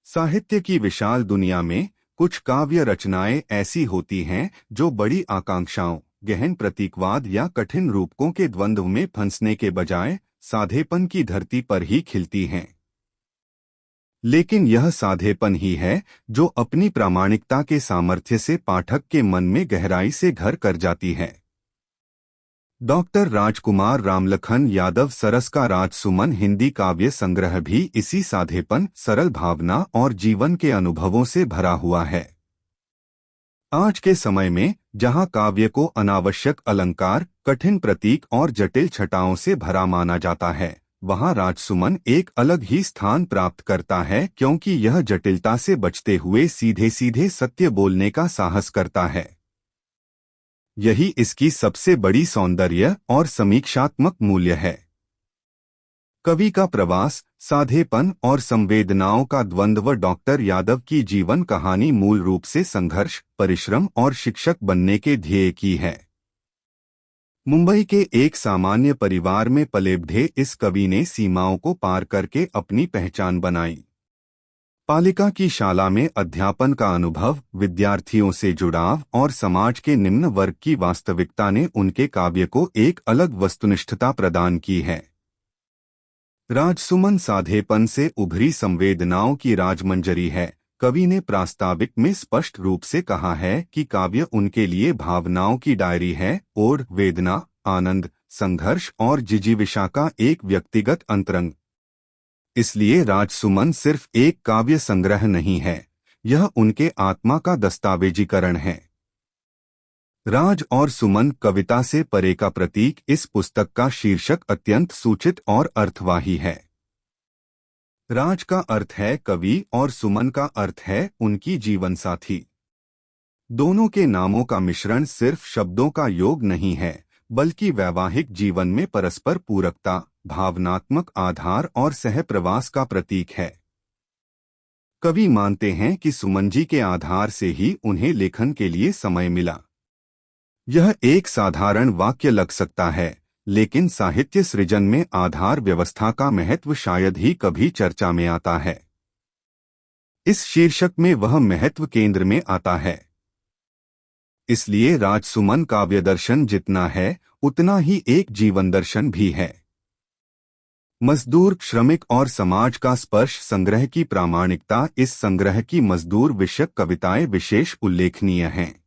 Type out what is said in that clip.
साहित्य की विशाल दुनिया में कुछ काव्य रचनाएं ऐसी होती हैं जो बड़ी आकांक्षाओं, गहन प्रतीकवाद या कठिन रूपकों के द्वंद्व में फंसने के बजाय साधेपन की धरती पर ही खिलती हैं। लेकिन यह साधेपन ही है जो अपनी प्रामाणिकता के सामर्थ्य से पाठक के मन में गहराई से घर कर जाती है। डॉक्टर राजकुमार रामलखन यादव सरस का राजसुमन हिंदी काव्य संग्रह भी इसी साधेपन, सरल भावना और जीवन के अनुभवों से भरा हुआ है। आज के समय में जहां काव्य को अनावश्यक अलंकार, कठिन प्रतीक और जटिल छटाओं से भरा माना जाता है, वहां राजसुमन एक अलग ही स्थान प्राप्त करता है, क्योंकि यह जटिलता से बचते हुए सीधे सीधे सत्य बोलने का साहस करता है। यही इसकी सबसे बड़ी सौंदर्य और समीक्षात्मक मूल्य है। कवि का प्रवास, साधेपन और संवेदनाओं का द्वंद्व डॉक्टर यादव की जीवन कहानी मूल रूप से संघर्ष, परिश्रम और शिक्षक बनने के ध्येय की है। मुंबई के एक सामान्य परिवार में पले बढ़े इस कवि ने सीमाओं को पार करके अपनी पहचान बनाई। पालिका की शाला में अध्यापन का अनुभव, विद्यार्थियों से जुड़ाव और समाज के निम्न वर्ग की वास्तविकता ने उनके काव्य को एक अलग वस्तुनिष्ठता प्रदान की है। राजसुमन साधेपन से उभरी संवेदनाओं की राजमंजरी है। कवि ने प्रास्ताविक में स्पष्ट रूप से कहा है कि काव्य उनके लिए भावनाओं की डायरी है और वेदना, आनंद, संघर्ष और जिजीविषा का एक व्यक्तिगत अंतरंग। इसलिए राजसुमन सिर्फ एक काव्य संग्रह नहीं है, यह उनके आत्मा का दस्तावेजीकरण है। राज और सुमन, कविता से परे का प्रतीक, इस पुस्तक का शीर्षक अत्यंत सूचित और अर्थवाही है। राज का अर्थ है कवि और सुमन का अर्थ है उनकी जीवन साथी। दोनों के नामों का मिश्रण सिर्फ शब्दों का योग नहीं है, बल्कि वैवाहिक जीवन में परस्पर पूरकता, भावनात्मक आधार और सहप्रवास का प्रतीक है। कवि मानते हैं कि सुमन जी के आधार से ही उन्हें लेखन के लिए समय मिला। यह एक साधारण वाक्य लग सकता है, लेकिन साहित्य सृजन में आधार व्यवस्था का महत्व शायद ही कभी चर्चा में आता है। इस शीर्षक में वह महत्व केंद्र में आता है। इसलिए राजसुमन काव्य दर्शन जितना है, उतना ही एक जीवन दर्शन भी है। मजदूर, श्रमिक और समाज का स्पर्श संग्रह की प्रामाणिकता, इस संग्रह की मजदूर विषयक कविताएं विशेष उल्लेखनीय हैं।